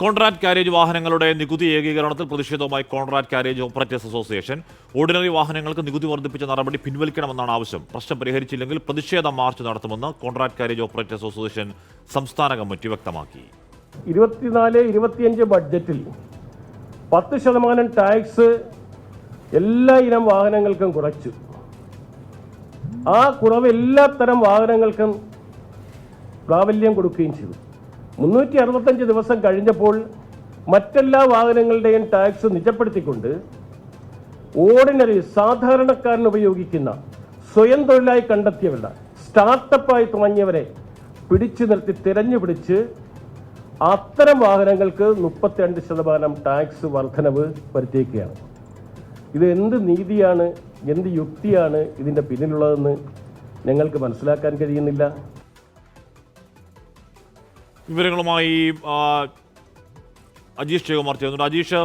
Contract carriage വാഹനങ്ങളുടെ നികുതി ഏകീകരണത്തിൽ പ്രതിഷേധവുമായി contract carriage operators association ordinary വാഹനങ്ങൾക്ക് നികുതി വർദ്ധിപ്പിച്ച നടപടി പിൻവലിക്കണമെന്നാണ് ആവശ്യം. പ്രശ്നം പരിഹരിച്ചില്ലെങ്കിൽ പ്രതിഷേധ മാർച്ച് നടത്തുമെന്ന് കോൺട്രാക്ട് കാരേജ് ഓപ്പറേറ്റേഴ്സ് അസോസിയേഷൻ സംസ്ഥാന കമ്മിറ്റി വ്യക്തമാക്കി. 24-25 ബഡ്ജറ്റിൽ 10% ടാക്സ് എല്ലാ ഇനം വാഹനങ്ങൾക്കും കുറച്ചു. ആ കുറവ് എല്ലാത്തരം വാഹനങ്ങൾക്കും പ്രാബല്യം കൊടുക്കുകയും ചെയ്തു. 365 ദിവസം കഴിഞ്ഞപ്പോൾ മറ്റെല്ലാ വാഹനങ്ങളുടെയും ടാക്സ് നിജപ്പെടുത്തിക്കൊണ്ട് ഓർഡിനറി സാധാരണക്കാരന് ഉപയോഗിക്കുന്ന സ്വയം തൊഴിലായി കണ്ടെത്തിയവരുടെ സ്റ്റാർട്ടപ്പായി തുടങ്ങിയവരെ പിടിച്ചു നിർത്തി തിരഞ്ഞുപിടിച്ച് അത്തരം വാഹനങ്ങൾക്ക് 32% ടാക്സ് വർധനവ് വരുത്തിയിരിക്കുകയാണ്. ഇത് എന്ത് നീതിയാണ്, എന്ത് യുക്തിയാണ് ഇതിൻ്റെ പിന്നിലുള്ളതെന്ന് ഞങ്ങൾക്ക് മനസ്സിലാക്കാൻ കഴിയുന്നില്ല. വിവരങ്ങളുമായി അജീഷ് ജയകുമാർ ചെയ്യുന്നുണ്ട്. അജീഷ്,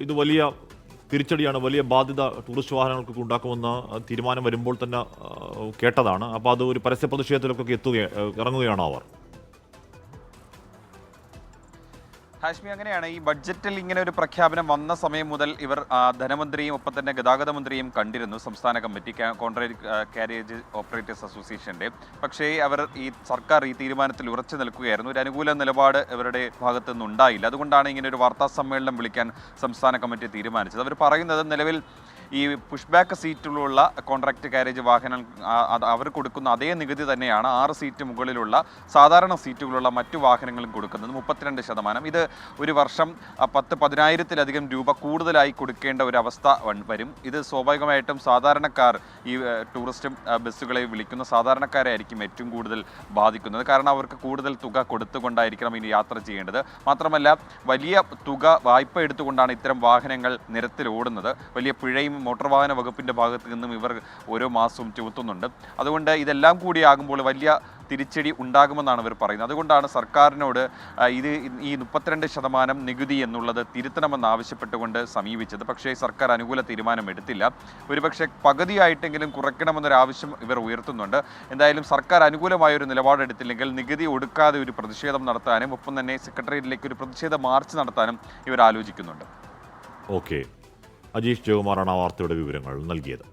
ഇത് വലിയ തിരിച്ചടിയാണ്, വലിയ ബാധ്യത ടൂറിസ്റ്റ് വാഹനങ്ങൾക്ക് ഉണ്ടാക്കുമെന്ന് തീരുമാനം വരുമ്പോൾ തന്നെ കേട്ടതാണ്. അപ്പോൾ അത് ഒരു പരസ്യ പ്രതിഷേധത്തിലൊക്കെ ഇറങ്ങുകയാണോ അവർ? ഹാഷ്മി, അങ്ങനെയാണ്. ഈ ബഡ്ജറ്റിൽ ഇങ്ങനെ ഒരു പ്രഖ്യാപനം വന്ന സമയം മുതൽ ഇവർ ധനമന്ത്രിയും ഒപ്പം തന്നെ ഗതാഗത മന്ത്രിയും കണ്ടിരുന്നു, സംസ്ഥാന കമ്മിറ്റി കോൺട്രാക്ട് കാരേജ് ഓപ്പറേറ്റേഴ്സ് അസോസിയേഷൻ്റെ. പക്ഷേ അവർ സർക്കാർ ഈ തീരുമാനത്തിൽ ഉറച്ചു നിൽക്കുകയായിരുന്നു. ഒരു അനുകൂല നിലപാട് ഇവരുടെ ഭാഗത്തു നിന്നുണ്ടായില്ല. അതുകൊണ്ടാണ് ഇങ്ങനെ ഒരു വാർത്താ സമ്മേളനം വിളിക്കാൻ സംസ്ഥാന കമ്മിറ്റി തീരുമാനിച്ചത്. അവർ പറയുന്നത് നിലവിൽ ഈ പുഷ് ബാക്ക് സീറ്റുള്ള കോൺട്രാക്ട് കാരേജ് വാഹനം അവർ കൊടുക്കുന്ന അതേ നികുതി തന്നെയാണ് 6 സീറ്റ് മുകളിലുള്ള സാധാരണ സീറ്റുകളുള്ള മറ്റു വാഹനങ്ങളും കൊടുക്കുന്നത്, 32%. ഇത് ഒരു വർഷം 10,000-ത്തിലധികം രൂപ കൂടുതലായി കൊടുക്കേണ്ട ഒരു അവസ്ഥ വരും. ഇത് സ്വാഭാവികമായിട്ടും സാധാരണക്കാർ, ഈ ടൂറിസ്റ്റ് ബസ്സുകളെ വിളിക്കുന്ന സാധാരണക്കാരെ ആയിരിക്കും ഏറ്റവും കൂടുതൽ ബാധിക്കുന്നത്. കാരണം അവർക്ക് കൂടുതൽ തുക കൊടുത്തുകൊണ്ടായിരിക്കണം ഇനി യാത്ര ചെയ്യേണ്ടത്. മാത്രമല്ല, വലിയ തുക വായ്പ എടുത്തുകൊണ്ടാണ് ഇത്തരം വാഹനങ്ങൾ നിരത്തിൽ ഓടുന്നത്. വലിയ പിഴയും മോട്ടോർ വാഹന വകുപ്പിൻ്റെ ഭാഗത്ത് നിന്നും ഇവർ ഓരോ മാസവും ചുമത്തുന്നുണ്ട്. അതുകൊണ്ട് ഇതെല്ലാം കൂടിയാകുമ്പോൾ വലിയ തിരിച്ചടി ഉണ്ടാകുമെന്നാണ് ഇവർ പറയുന്നത്. അതുകൊണ്ടാണ് സർക്കാരിനോട് ഈ 32% നികുതി എന്നുള്ളത് തിരുത്തണമെന്ന് ആവശ്യപ്പെട്ടുകൊണ്ട് സമീപിച്ചത്. പക്ഷേ സർക്കാർ അനുകൂല തീരുമാനം എടുത്തില്ല. ഒരുപക്ഷെ പകുതിയായിട്ടെങ്കിലും കുറയ്ക്കണമെന്നൊരാവശ്യം ഇവർ ഉയർത്തുന്നുണ്ട്. എന്തായാലും സർക്കാർ അനുകൂലമായൊരു നിലപാടെടുത്തില്ലെങ്കിൽ നികുതി ഒടുക്കാതെ ഒരു പ്രതിഷേധം നടത്താനും ഒപ്പം തന്നെ സെക്രട്ടേറിയറ്റിലേക്ക് ഒരു പ്രതിഷേധ മാർച്ച് നടത്താനും ഇവർ ആലോചിക്കുന്നുണ്ട്. ഓക്കെ, അജീഷ് ജയകുമാറാണ് ആ വാർത്തയുടെ വിവരങ്ങൾ നൽകിയത്.